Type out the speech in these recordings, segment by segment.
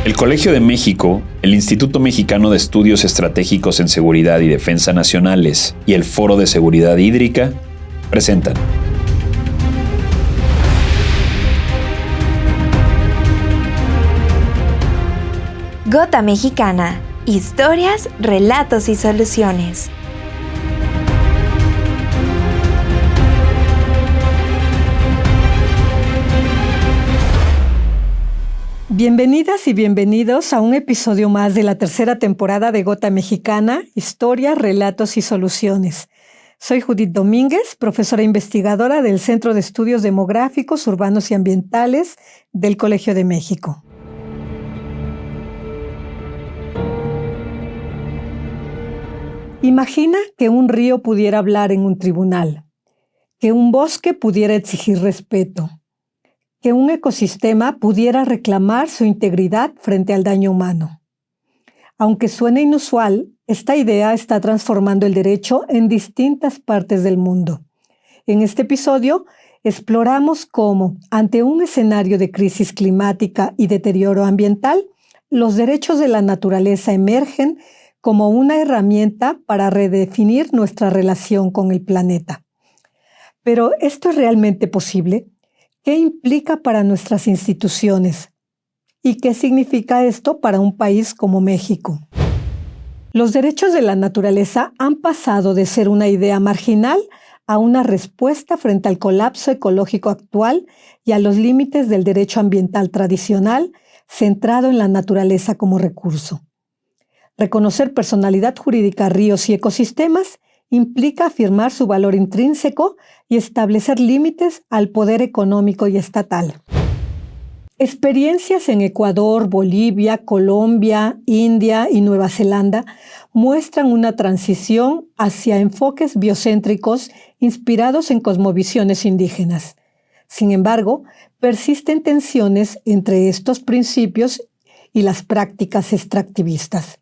El Colegio de México, el Instituto Mexicano de Estudios Estratégicos en Seguridad y Defensa Nacionales y el Foro de Seguridad Hídrica presentan Gota Mexicana, historias, relatos y soluciones. Bienvenidas y bienvenidos a un episodio más de la tercera temporada de Gota Mexicana, historias, relatos y soluciones. Soy Judith Domínguez, profesora investigadora del Centro de Estudios Demográficos, Urbanos y Ambientales del Colegio de México. Imagina que un río pudiera hablar en un tribunal, que un bosque pudiera exigir respeto, que un ecosistema pudiera reclamar su integridad frente al daño humano. Aunque suene inusual, esta idea está transformando el derecho en distintas partes del mundo. En este episodio, exploramos cómo, ante un escenario de crisis climática y deterioro ambiental, los derechos de la naturaleza emergen como una herramienta para redefinir nuestra relación con el planeta. Pero, ¿esto es realmente posible? ¿Qué implica para nuestras instituciones? ¿Y qué significa esto para un país como México? Los derechos de la naturaleza han pasado de ser una idea marginal a una respuesta frente al colapso ecológico actual y a los límites del derecho ambiental tradicional centrado en la naturaleza como recurso. Reconocer personalidad jurídica a ríos y ecosistemas implica afirmar su valor intrínseco y establecer límites al poder económico y estatal. Experiencias en Ecuador, Bolivia, Colombia, India y Nueva Zelanda muestran una transición hacia enfoques biocéntricos inspirados en cosmovisiones indígenas. Sin embargo, persisten tensiones entre estos principios y las prácticas extractivistas.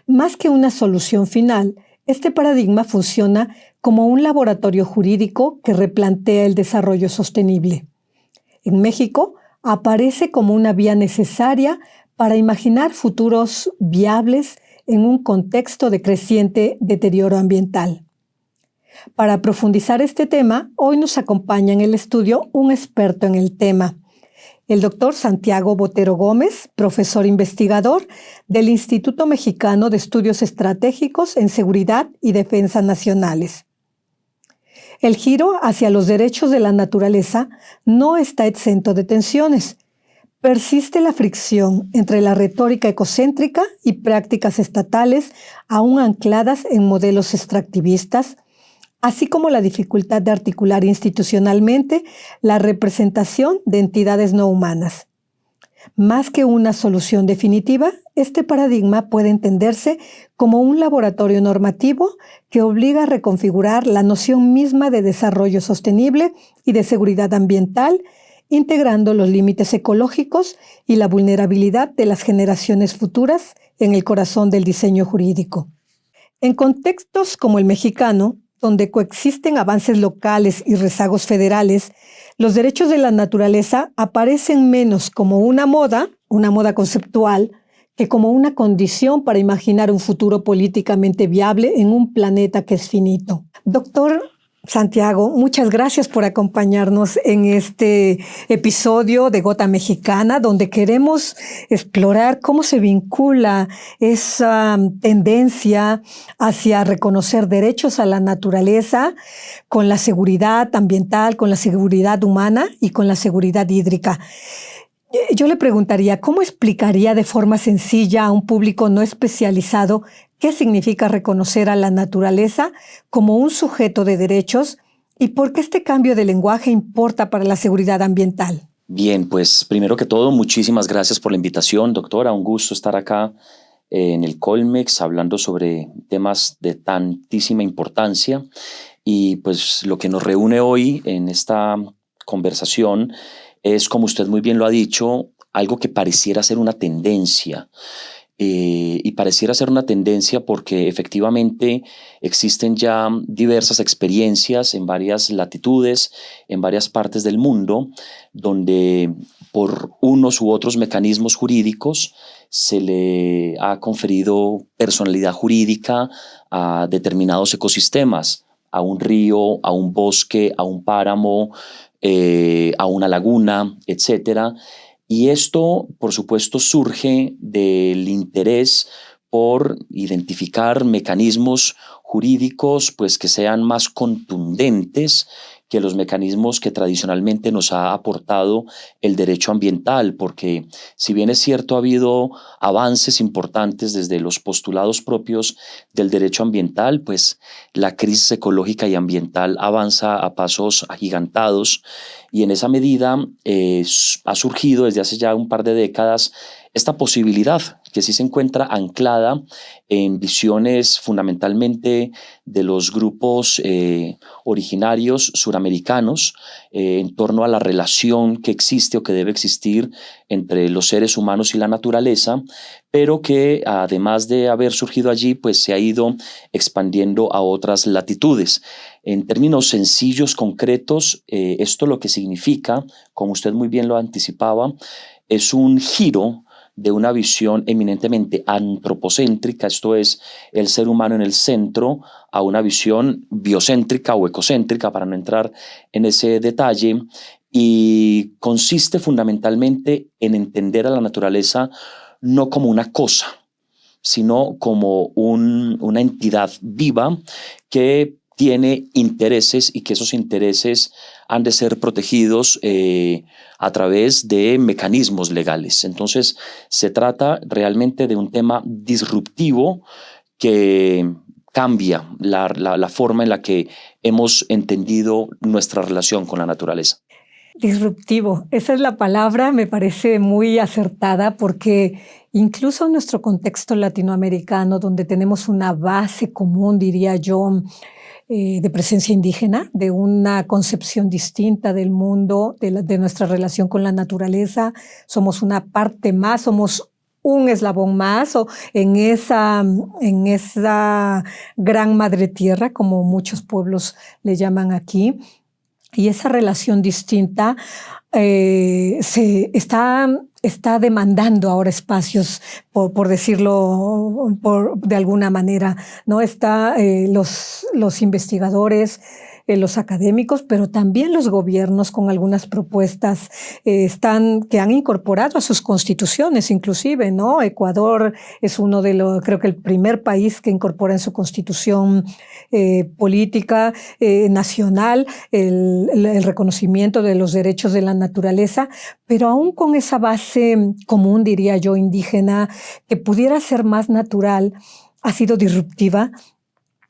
Más que una solución final, este paradigma funciona como un laboratorio jurídico que replantea el desarrollo sostenible. En México, aparece como una vía necesaria para imaginar futuros viables en un contexto de creciente deterioro ambiental. Para profundizar este tema, hoy nos acompaña en el estudio un experto en el tema, el doctor Santiago Botero Gómez, profesor investigador del Instituto Mexicano de Estudios Estratégicos en Seguridad y Defensa Nacionales. El giro hacia los derechos de la naturaleza no está exento de tensiones. Persiste la fricción entre la retórica ecocéntrica y prácticas estatales aún ancladas en modelos extractivistas, así como la dificultad de articular institucionalmente la representación de entidades no humanas. Más que una solución definitiva, este paradigma puede entenderse como un laboratorio normativo que obliga a reconfigurar la noción misma de desarrollo sostenible y de seguridad ambiental, integrando los límites ecológicos y la vulnerabilidad de las generaciones futuras en el corazón del diseño jurídico. En contextos como el mexicano, donde coexisten avances locales y rezagos federales, los derechos de la naturaleza aparecen menos como una moda conceptual, que como una condición para imaginar un futuro políticamente viable en un planeta que es finito. Doctor Santiago, muchas gracias por acompañarnos en este episodio de Gota Mexicana, donde queremos explorar cómo se vincula esa tendencia hacia reconocer derechos a la naturaleza con la seguridad ambiental, con la seguridad humana y con la seguridad hídrica. Yo le preguntaría, ¿cómo explicaría de forma sencilla a un público no especializado qué significa reconocer a la naturaleza como un sujeto de derechos y por qué este cambio de lenguaje importa para la seguridad ambiental? Bien, pues primero que todo, muchísimas gracias por la invitación, doctora. Un gusto estar acá en el Colmex hablando sobre temas de tantísima importancia. Y pues lo que nos reúne hoy en esta conversación es, como usted muy bien lo ha dicho, algo que pareciera ser una tendencia y pareciera ser una tendencia porque efectivamente existen ya diversas experiencias en varias latitudes, en varias partes del mundo, donde por unos u otros mecanismos jurídicos se le ha conferido personalidad jurídica a determinados ecosistemas, a un río, a un bosque, a un páramo, a una laguna, etcétera. Y esto, por supuesto, surge del interés por identificar mecanismos jurídicos pues, que sean más contundentes que los mecanismos que tradicionalmente nos ha aportado el derecho ambiental, porque si bien es cierto ha habido avances importantes desde los postulados propios del derecho ambiental, pues la crisis ecológica y ambiental avanza a pasos agigantados y en esa medida ha surgido desde hace ya un par de décadas esta posibilidad que sí se encuentra anclada en visiones fundamentalmente de los grupos originarios suramericanos en torno a la relación que existe o que debe existir entre los seres humanos y la naturaleza, pero que además de haber surgido allí, pues se ha ido expandiendo a otras latitudes. En términos sencillos, concretos, esto lo que significa, como usted muy bien lo anticipaba, es un giro de una visión eminentemente antropocéntrica, esto es, el ser humano en el centro, a una visión biocéntrica o ecocéntrica, para no entrar en ese detalle, y consiste fundamentalmente en entender a la naturaleza no como una cosa, sino como una entidad viva que tiene intereses y que esos intereses han de ser protegidos a través de mecanismos legales. Entonces, se trata realmente de un tema disruptivo que cambia la forma en la que hemos entendido nuestra relación con la naturaleza. Disruptivo, esa es la palabra, me parece muy acertada porque incluso en nuestro contexto latinoamericano, donde tenemos una base común, diría yo, de presencia indígena, de una concepción distinta del mundo, de nuestra relación con la naturaleza. Somos una parte más, somos un eslabón más o en esa gran madre tierra, como muchos pueblos le llaman aquí. Y esa relación distinta se está demandando ahora espacios, por decirlo de alguna manera, ¿no? Los investigadores, los académicos, pero también los gobiernos con algunas propuestas que han incorporado a sus constituciones, inclusive, ¿no? Ecuador es creo que el primer país que incorpora en su constitución política nacional el reconocimiento de los derechos de la naturaleza, pero aún con esa base común, diría yo, indígena, que pudiera ser más natural, ha sido disruptiva.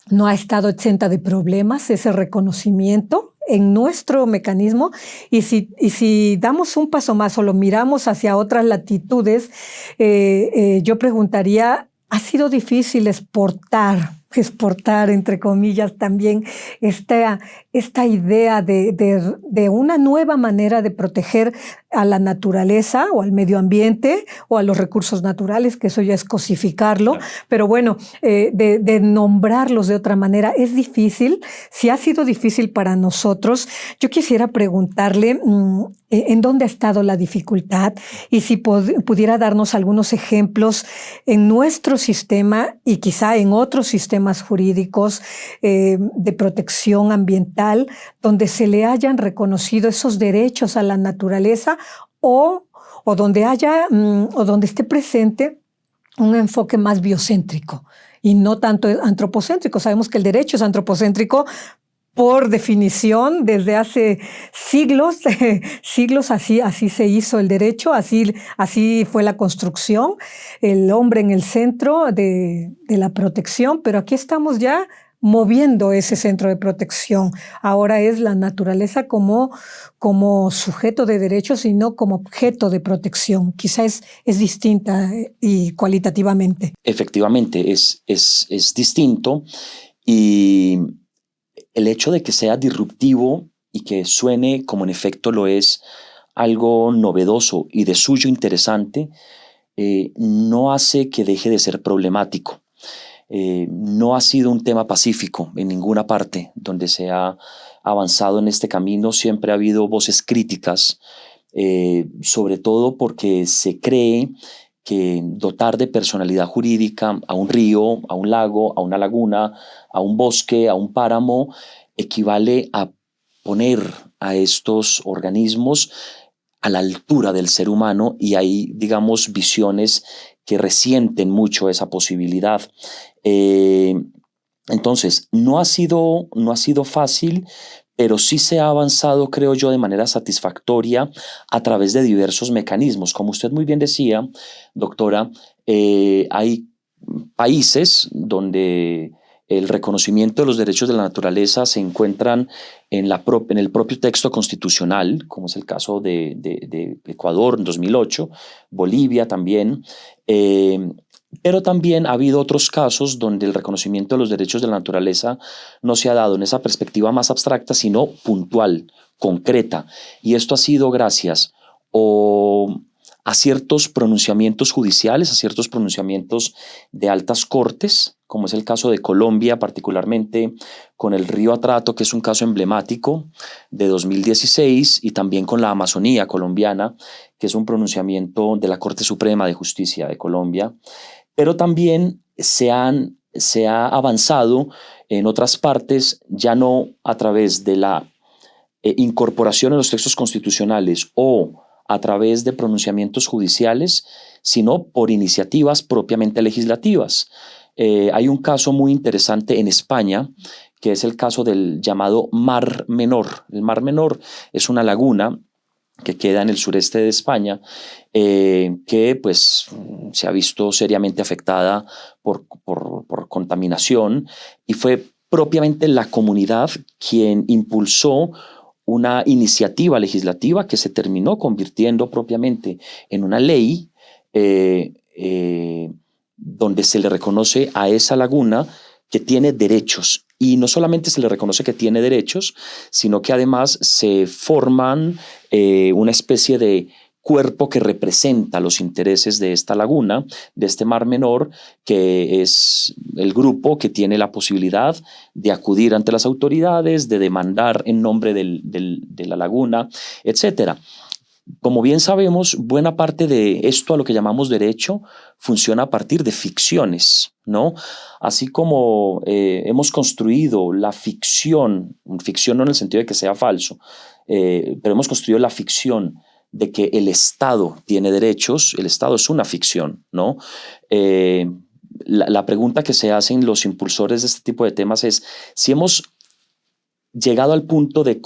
No ha estado exenta de problemas ese reconocimiento en nuestro mecanismo y si damos un paso más o lo miramos hacia otras latitudes, yo preguntaría, ¿ha sido difícil exportar, entre comillas, también esta idea de una nueva manera de proteger a la naturaleza o al medio ambiente o a los recursos naturales, que eso ya es cosificarlo, claro. Pero bueno, de nombrarlos de otra manera es difícil. Si ha sido difícil para nosotros, yo quisiera preguntarle en dónde ha estado la dificultad y si pudiera darnos algunos ejemplos en nuestro sistema y quizá en otros sistemas jurídicos de protección ambiental donde se le hayan reconocido esos derechos a la naturaleza o donde esté presente un enfoque más biocéntrico y no tanto antropocéntrico. Sabemos que el derecho es antropocéntrico por definición, desde hace siglos así se hizo el derecho, así fue la construcción, el hombre en el centro de la protección, pero aquí estamos ya moviendo ese centro de protección. Ahora es la naturaleza como sujeto de derechos y no como objeto de protección. Quizá es distinta y cualitativamente. Efectivamente, es distinto y el hecho de que sea disruptivo y que suene como en efecto lo es algo novedoso y de suyo interesante, no hace que deje de ser problemático. No ha sido un tema pacífico en ninguna parte donde se ha avanzado en este camino. Siempre ha habido voces críticas, sobre todo porque se cree que dotar de personalidad jurídica a un río, a un lago, a una laguna, a un bosque, a un páramo, equivale a poner a estos organismos a la altura del ser humano, y hay, digamos, visiones que resienten mucho esa posibilidad. Entonces, no ha sido fácil, pero sí se ha avanzado, creo yo, de manera satisfactoria a través de diversos mecanismos. Como usted muy bien decía, doctora, hay países donde el reconocimiento de los derechos de la naturaleza se encuentran en el propio texto constitucional, como es el caso de Ecuador en 2008, Bolivia también, pero también ha habido otros casos donde el reconocimiento de los derechos de la naturaleza no se ha dado en esa perspectiva más abstracta, sino puntual, concreta. Y esto ha sido gracias a ciertos pronunciamientos judiciales, a ciertos pronunciamientos de altas cortes, como es el caso de Colombia, particularmente con el río Atrato, que es un caso emblemático de 2016, y también con la Amazonía colombiana, que es un pronunciamiento de la Corte Suprema de Justicia de Colombia. Pero también se ha avanzado en otras partes, ya no a través de la incorporación en los textos constitucionales o a través de pronunciamientos judiciales, sino por iniciativas propiamente legislativas. Hay un caso muy interesante en España, que es el caso del llamado Mar Menor. El Mar Menor es una laguna que queda en el sureste de España, que pues se ha visto seriamente afectada por contaminación, y fue propiamente la comunidad quien impulsó una iniciativa legislativa que se terminó convirtiendo propiamente en una ley donde se le reconoce a esa laguna que tiene derechos. Y no solamente se le reconoce que tiene derechos, sino que además se forman una especie de cuerpo que representa los intereses de esta laguna, de este Mar Menor, que es el grupo que tiene la posibilidad de acudir ante las autoridades, de demandar en nombre de la laguna, etc. Como bien sabemos, buena parte de esto, a lo que llamamos derecho, funciona a partir de ficciones, ¿no? Así como hemos construido la ficción no en el sentido de que sea falso, pero hemos construido la ficción de que el Estado tiene derechos. El Estado es una ficción, ¿no? La pregunta que se hacen los impulsores de este tipo de temas es si hemos llegado al punto de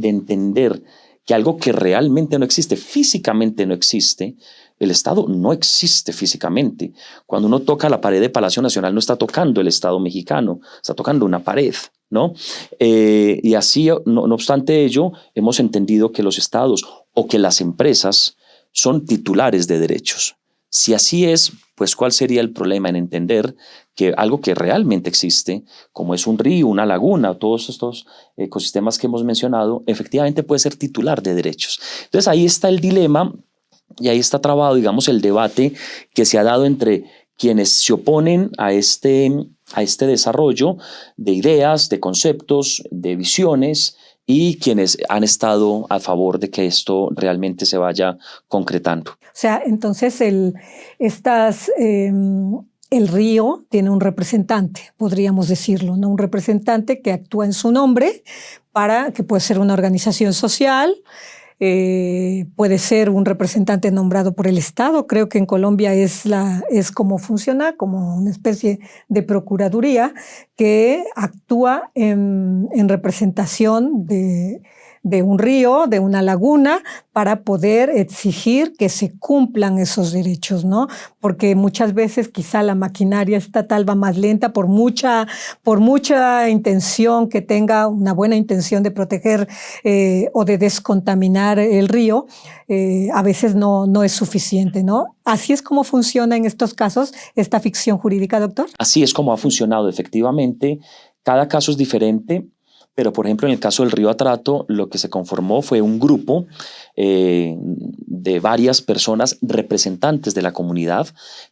entender que algo que realmente no existe, físicamente no existe. El Estado no existe físicamente. Cuando uno toca la pared de Palacio Nacional, no está tocando el Estado mexicano, está tocando una pared, ¿no? Y así, no obstante ello, hemos entendido que los estados o que las empresas son titulares de derechos. Si así es, pues ¿cuál sería el problema en entender que algo que realmente existe, como es un río, una laguna, todos estos ecosistemas que hemos mencionado, efectivamente puede ser titular de derechos? Entonces ahí está el dilema y ahí está trabado, digamos, el debate que se ha dado entre quienes se oponen a este desarrollo de ideas, de conceptos, de visiones, y quienes han estado a favor de que esto realmente se vaya concretando. O sea, entonces el río tiene un representante, podríamos decirlo, ¿no? Un representante que actúa en su nombre, que puede ser una organización social, puede ser un representante nombrado por el Estado. Creo que en Colombia es como funciona, como una especie de procuraduría que actúa en representación de un río, de una laguna, para poder exigir que se cumplan esos derechos, ¿no? Porque muchas veces quizá la maquinaria estatal va más lenta por mucha intención que tenga, una buena intención de proteger o de descontaminar el río, a veces no es suficiente, ¿no? ¿Así es como funciona en estos casos esta ficción jurídica, doctor? Así es como ha funcionado, efectivamente. Cada caso es diferente. Pero, por ejemplo, en el caso del río Atrato, lo que se conformó fue un grupo de de varias personas representantes de la comunidad,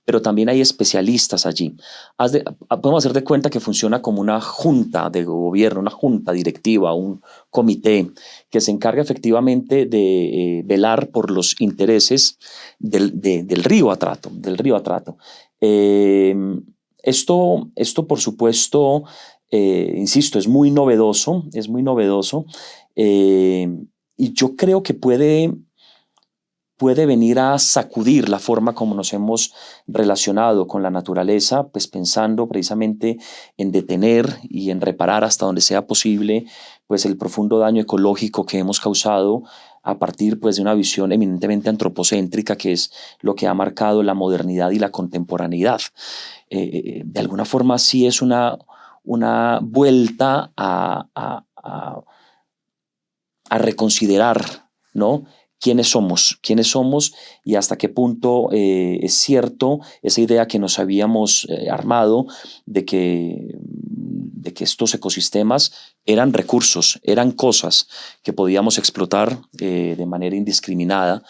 pero también hay especialistas allí. Podemos hacer de cuenta que funciona como una junta de gobierno, una junta directiva, un comité que se encarga efectivamente de velar por los intereses del río Atrato. Esto, por supuesto, insisto, es muy novedoso, y yo creo que puede venir a sacudir la forma como nos hemos relacionado con la naturaleza, pues pensando precisamente en detener y en reparar hasta donde sea posible pues el profundo daño ecológico que hemos causado a partir pues de una visión eminentemente antropocéntrica, que es lo que ha marcado la modernidad y la contemporaneidad. De alguna forma sí es una vuelta a reconsiderar, ¿no?, quiénes somos y hasta qué punto es cierto esa idea que nos habíamos armado de que estos ecosistemas eran recursos, eran cosas que podíamos explotar de manera indiscriminada,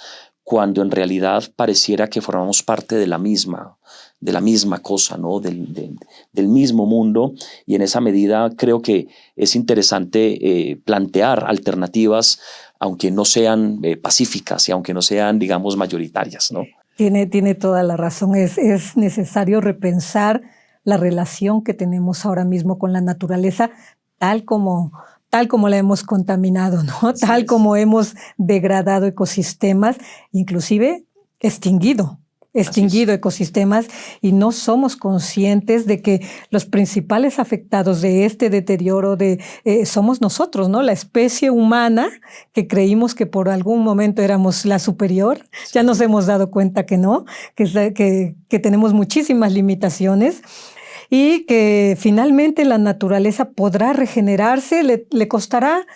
cuando en realidad pareciera que formamos parte de la misma cosa, ¿no?, del mismo mundo, y en esa medida creo que es interesante plantear alternativas, aunque no sean pacíficas y aunque no sean, digamos, mayoritarias, ¿no? Tiene toda la razón. Es necesario repensar la relación que tenemos ahora mismo con la naturaleza, tal como la hemos contaminado, ¿no? Tal como hemos degradado ecosistemas, inclusive extinguido ecosistemas, y no somos conscientes de que los principales afectados de este deterioro somos nosotros, ¿no? La especie humana, que creímos que por algún momento éramos la superior, ya nos hemos dado cuenta que no, que tenemos muchísimas limitaciones, y que finalmente la naturaleza podrá regenerarse, le costará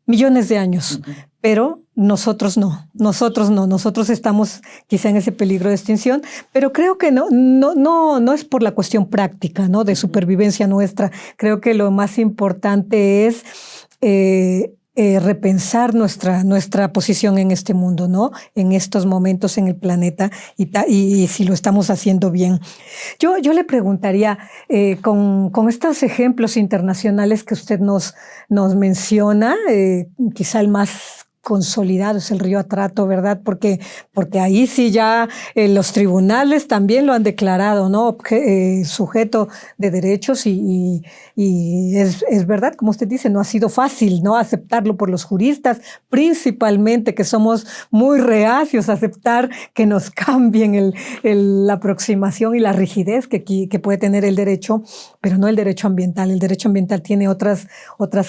millones de años, pero nosotros no, nosotros estamos quizá en ese peligro de extinción, pero creo que no es por la cuestión práctica, ¿no?, de supervivencia nuestra. Creo que lo más importante es repensar nuestra posición en este mundo, ¿no?, en estos momentos en el planeta, y si lo estamos haciendo bien. Yo le preguntaría, con estos ejemplos internacionales que usted nos menciona, quizá el más consolidado es el río Atrato, ¿verdad? Porque ahí sí ya los tribunales también lo han declarado, ¿no?, sujeto de derechos, y es verdad, como usted dice, no ha sido fácil, ¿no?, aceptarlo por los juristas, principalmente, que somos muy reacios a aceptar que nos cambien la aproximación y la rigidez que puede tener el derecho, pero no el derecho ambiental. El derecho ambiental tiene otras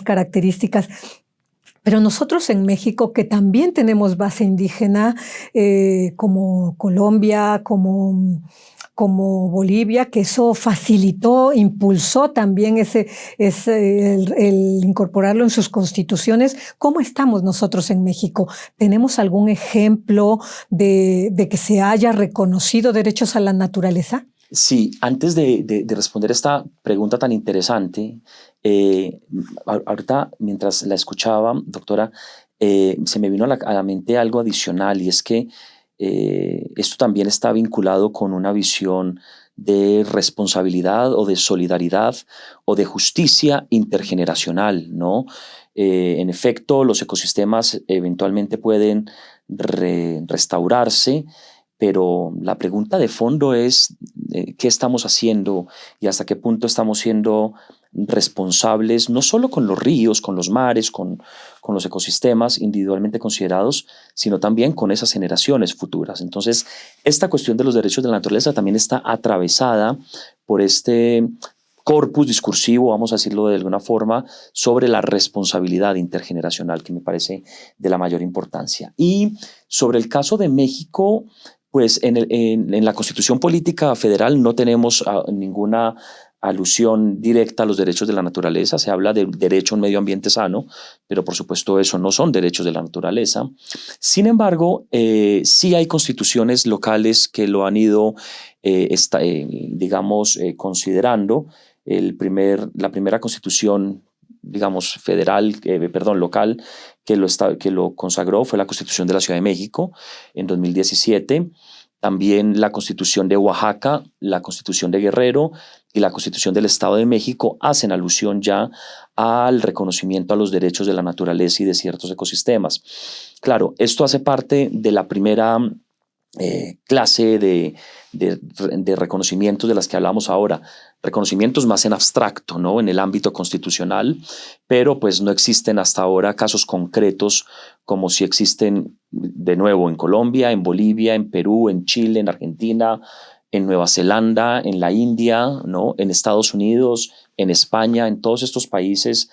características. Pero nosotros en México, que también tenemos base indígena, como Colombia, como Bolivia, que eso facilitó, impulsó también el incorporarlo en sus constituciones. ¿Cómo estamos nosotros en México? ¿Tenemos algún ejemplo de que se haya reconocido derechos a la naturaleza? Sí, antes de responder esta pregunta tan interesante, ahorita mientras la escuchaba, doctora, se me vino a la mente algo adicional, y es que esto también está vinculado con una visión de responsabilidad o de solidaridad o de justicia intergeneracional, ¿no? En efecto, los ecosistemas eventualmente pueden restaurarse, pero la pregunta de fondo es qué estamos haciendo y hasta qué punto estamos siendo responsables, no solo con los ríos, con los mares, con los ecosistemas individualmente considerados, sino también con esas generaciones futuras. Entonces, esta cuestión de los derechos de la naturaleza también está atravesada por este corpus discursivo, vamos a decirlo de alguna forma, sobre la responsabilidad intergeneracional, que me parece de la mayor importancia. Y sobre el caso de México, pues en la Constitución Política Federal no tenemos ninguna alusión directa a los derechos de la naturaleza. Se habla del derecho a un medio ambiente sano, pero por supuesto eso no son derechos de la naturaleza. Sin embargo, sí hay constituciones locales que lo han ido, considerando. La primera constitución digamos, local, que lo consagró fue la Constitución de la Ciudad de México en 2017. También la Constitución de Oaxaca, la Constitución de Guerrero y la Constitución del Estado de México hacen alusión ya al reconocimiento a los derechos de la naturaleza y de ciertos ecosistemas. Claro, esto hace parte de la primera clase de reconocimientos de las que hablamos ahora, reconocimientos más en abstracto, ¿no? En el ámbito constitucional, pero pues no existen hasta ahora casos concretos como si existen de nuevo en Colombia, en Bolivia, en Perú, en Chile, en Argentina, en Nueva Zelanda, en la India, ¿no? En Estados Unidos, en España, en todos estos países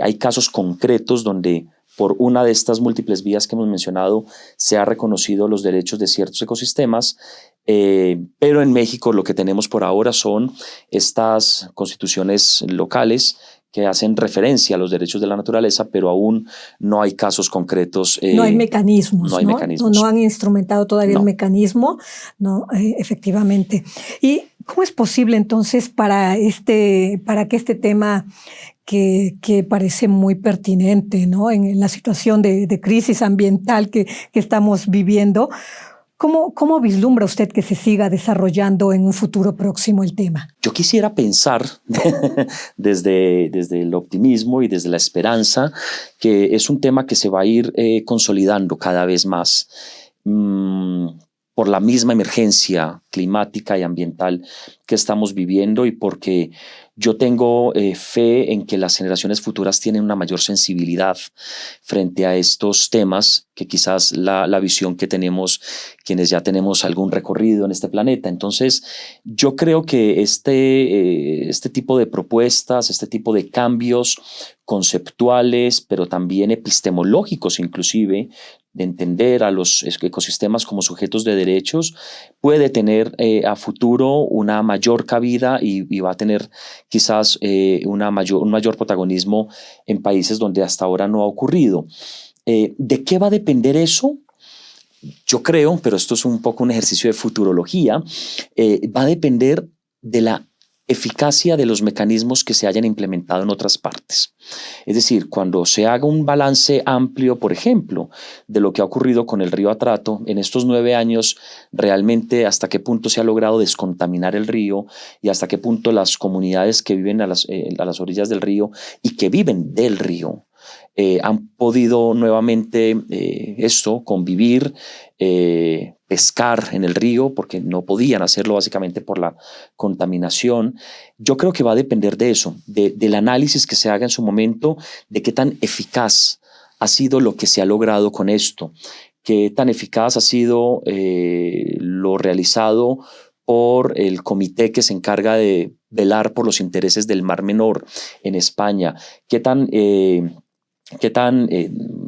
hay casos concretos donde por una de estas múltiples vías que hemos mencionado se ha reconocido los derechos de ciertos ecosistemas, pero en México lo que tenemos por ahora son estas constituciones locales que hacen referencia a los derechos de la naturaleza, pero aún no hay casos concretos. No hay mecanismos, no hay mecanismos. No han instrumentado todavía el mecanismo, no, efectivamente. ¿Y cómo es posible entonces para que este tema que parece muy pertinente, ¿no? En la situación de crisis ambiental que estamos viviendo, ¿cómo vislumbra usted que se siga desarrollando en un futuro próximo el tema? Yo quisiera pensar desde el optimismo y desde la esperanza que es un tema que se va a ir consolidando cada vez más por la misma emergencia climática y ambiental que estamos viviendo y porque yo tengo fe en que las generaciones futuras tienen una mayor sensibilidad frente a estos temas que quizás la visión que tenemos quienes ya tenemos algún recorrido en este planeta. Entonces, yo creo que este tipo de propuestas, este tipo de cambios conceptuales, pero también epistemológicos inclusive, de entender a los ecosistemas como sujetos de derechos, puede tener a futuro una mayor cabida y va a tener quizás un mayor protagonismo en países donde hasta ahora no ha ocurrido. ¿De qué va a depender eso? Yo creo, pero esto es un poco un ejercicio de futurología, va a depender de la eficacia de los mecanismos que se hayan implementado en otras partes. Es decir, cuando se haga un balance amplio, por ejemplo, de lo que ha ocurrido con el río Atrato en estos 9 años, realmente hasta qué punto se ha logrado descontaminar el río y hasta qué punto las comunidades que viven a las orillas del río y que viven del río han podido nuevamente convivir, pescar en el río porque no podían hacerlo básicamente por la contaminación. Yo creo que va a depender de eso, del análisis que se haga en su momento, de qué tan eficaz ha sido lo que se ha logrado con esto, qué tan eficaz ha sido lo realizado por el comité que se encarga de velar por los intereses del Mar Menor en España, qué tan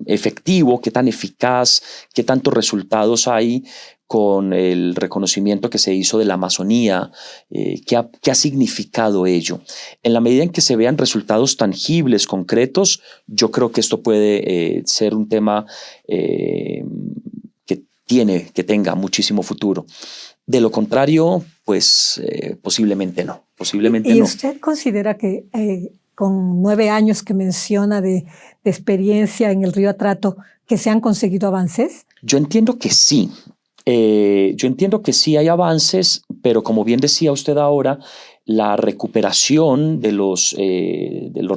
efectivo, qué tan eficaz, qué tantos resultados hay con el reconocimiento que se hizo de la Amazonía, qué ha significado ello. En la medida en que se vean resultados tangibles, concretos, yo creo que esto puede ser un tema que tenga muchísimo futuro. De lo contrario, pues posiblemente no. ¿Y usted considera que con 9 años que menciona de experiencia en el río Atrato, que se han conseguido avances? Yo entiendo que sí. Yo entiendo que sí hay avances, pero como bien decía usted ahora, la recuperación de los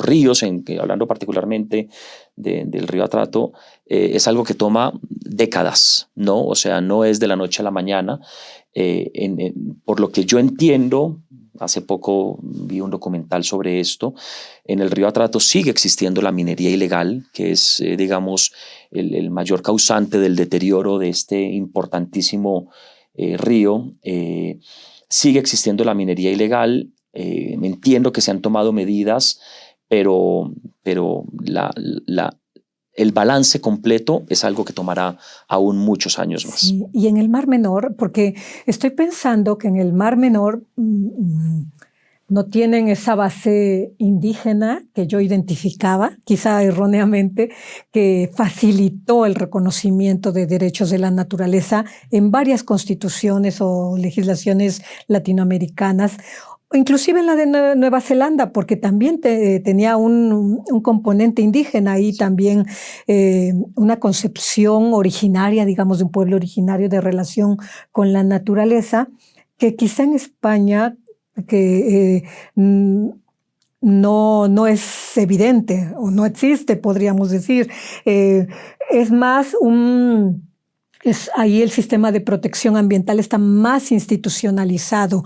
ríos, hablando particularmente del río Atrato, es algo que toma décadas, ¿no? O sea, no es de la noche a la mañana. Por lo que yo entiendo, hace poco vi un documental sobre esto, en el río Atrato sigue existiendo la minería ilegal, que es, digamos, el mayor causante del deterioro de este importantísimo río. Sigue existiendo la minería ilegal. Entiendo que se han tomado medidas, pero el balance completo es algo que tomará aún muchos años más. Sí, y en el Mar Menor, porque estoy pensando que en el Mar Menor no tienen esa base indígena que yo identificaba, quizá erróneamente, que facilitó el reconocimiento de derechos de la naturaleza en varias constituciones o legislaciones latinoamericanas. inclusive en la de Nueva Zelanda, porque también tenía un componente indígena y también una concepción originaria, digamos, de un pueblo originario de relación con la naturaleza, que quizá en España que no es evidente o no existe, podríamos decir. Es más ahí el sistema de protección ambiental está más institucionalizado.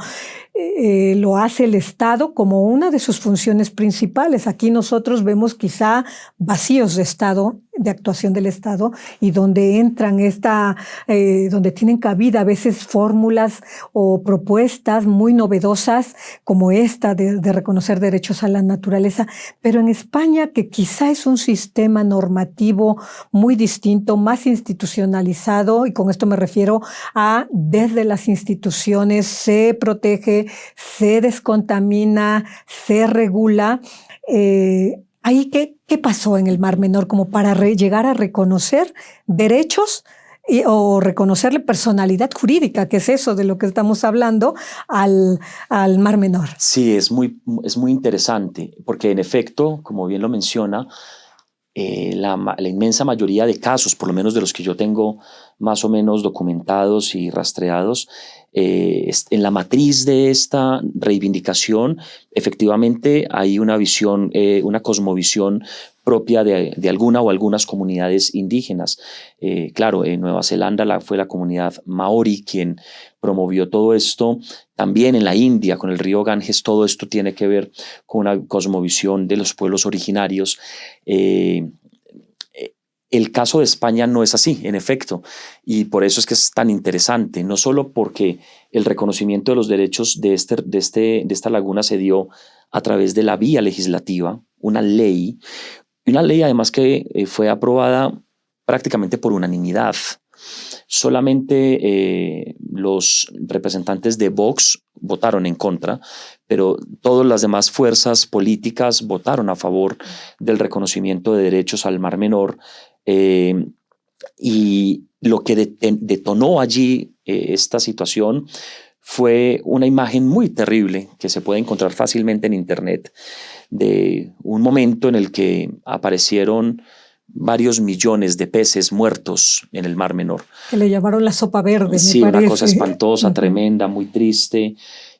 Lo hace el Estado como una de sus funciones principales. Aquí nosotros vemos quizá vacíos de Estado, de actuación del Estado, y donde entran donde tienen cabida a veces fórmulas o propuestas muy novedosas como esta de reconocer derechos a la naturaleza. Pero en España, que quizá es un sistema normativo muy distinto, más institucionalizado, y con esto me refiero a desde las instituciones se protege, se descontamina, se regula. ¿Ahí qué pasó en el Mar Menor como para llegar a reconocer derechos o reconocerle personalidad jurídica, que es eso de lo que estamos hablando, al Mar Menor? Sí, es muy interesante, porque en efecto, como bien lo menciona, la inmensa mayoría de casos, por lo menos de los que yo tengo más o menos documentados y rastreados, en la matriz de esta reivindicación, efectivamente hay una visión, una cosmovisión propia de alguna o algunas comunidades indígenas. Claro, en Nueva Zelanda fue la comunidad maorí quien promovió todo esto. También en la India, con el río Ganges, todo esto tiene que ver con una cosmovisión de los pueblos originarios. El caso de España no es así, en efecto, y por eso es que es tan interesante, no solo porque el reconocimiento de los derechos de esta laguna se dio a través de la vía legislativa, una ley además que fue aprobada prácticamente por unanimidad. Solamente los representantes de Vox votaron en contra, pero todas las demás fuerzas políticas votaron a favor del reconocimiento de derechos al Mar Menor. Y lo que detonó allí esta situación fue una imagen muy terrible que se puede encontrar fácilmente en internet, de un momento en el que aparecieron varios millones de peces muertos en el Mar Menor. Que le llamaron la sopa verde, sí, me parece. Una cosa espantosa, tremenda, muy triste.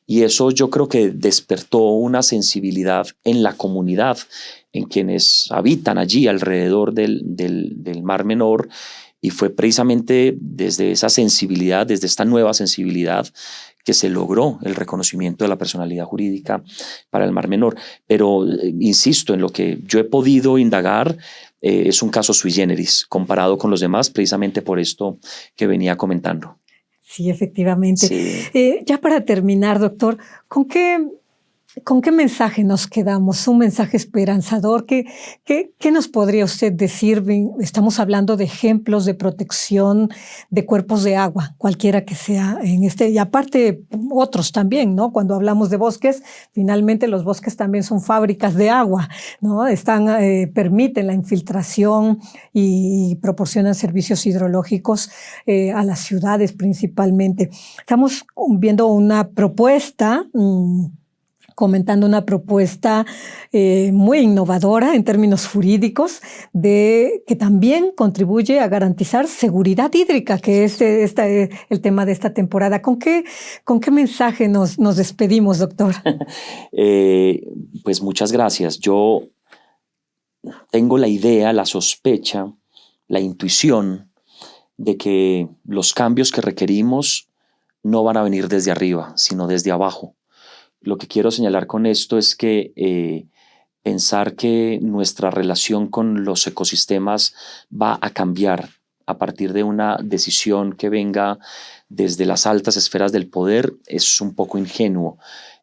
Y eso yo creo que despertó una sensibilidad en la comunidad, en quienes habitan allí alrededor del Mar Menor. Y fue precisamente desde esa sensibilidad, desde esta nueva sensibilidad, que se logró el reconocimiento de la personalidad jurídica para el Mar Menor. Pero insisto, en lo que yo he podido indagar, es un caso sui generis comparado con los demás, precisamente por esto que venía comentando. Sí, efectivamente. Sí. Ya para terminar, doctor, ¿con qué mensaje nos quedamos? ¿Un mensaje esperanzador? ¿Qué nos podría usted decir? Estamos hablando de ejemplos de protección de cuerpos de agua, cualquiera que sea y aparte otros también, ¿no? Cuando hablamos de bosques, finalmente los bosques también son fábricas de agua, ¿no? Permiten la infiltración y proporcionan servicios hidrológicos a las ciudades principalmente. Estamos viendo una propuesta, comentando una propuesta muy innovadora en términos jurídicos, que también contribuye a garantizar seguridad hídrica, que es el tema de esta temporada. ¿Con qué mensaje nos despedimos, doctor? Pues muchas gracias. Yo tengo la idea, la sospecha, la intuición de que los cambios que requerimos no van a venir desde arriba, sino desde abajo. Lo que quiero señalar con esto es que pensar que nuestra relación con los ecosistemas va a cambiar a partir de una decisión que venga desde las altas esferas del poder es un poco ingenuo.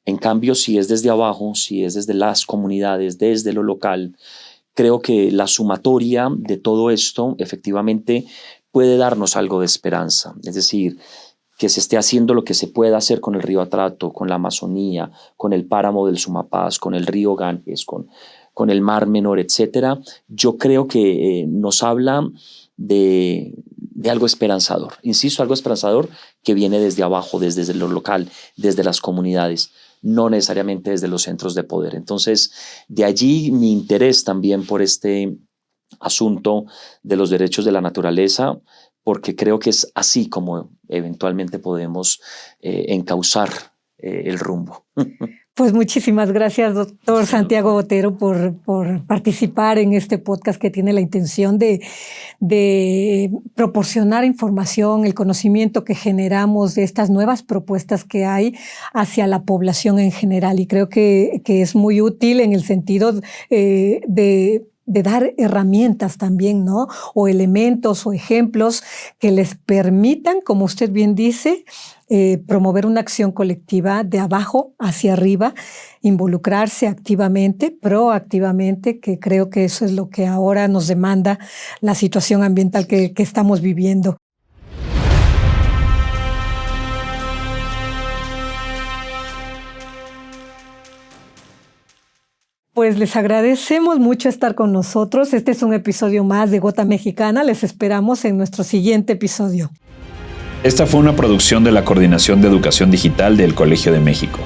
En cambio, si es desde abajo, si es desde las comunidades, desde lo local, creo que la sumatoria de todo esto efectivamente puede darnos algo de esperanza. Es decir, que se esté haciendo lo que se pueda hacer con el río Atrato, con la Amazonía, con el páramo del Sumapaz, con el río Ganges, con el Mar Menor, etc. Yo creo que nos habla de algo esperanzador. Insisto, algo esperanzador que viene desde abajo, desde lo local, desde las comunidades. no necesariamente desde los centros de poder. Entonces, de allí mi interés también por este asunto de los derechos de la naturaleza, porque creo que es así como eventualmente podemos encauzar el rumbo. Pues muchísimas gracias, doctor Santiago Botero, por participar en este podcast que tiene la intención de proporcionar información, el conocimiento que generamos de estas nuevas propuestas que hay hacia la población en general. Y creo que es muy útil en el sentido de dar herramientas también, ¿no? O elementos o ejemplos que les permitan, como usted bien dice, promover una acción colectiva de abajo hacia arriba, involucrarse activamente, proactivamente, que creo que eso es lo que ahora nos demanda la situación ambiental que estamos viviendo. Pues les agradecemos mucho estar con nosotros. Este es un episodio más de Gota Mexicana. Les esperamos en nuestro siguiente episodio. Esta fue una producción de la Coordinación de Educación Digital del Colegio de México.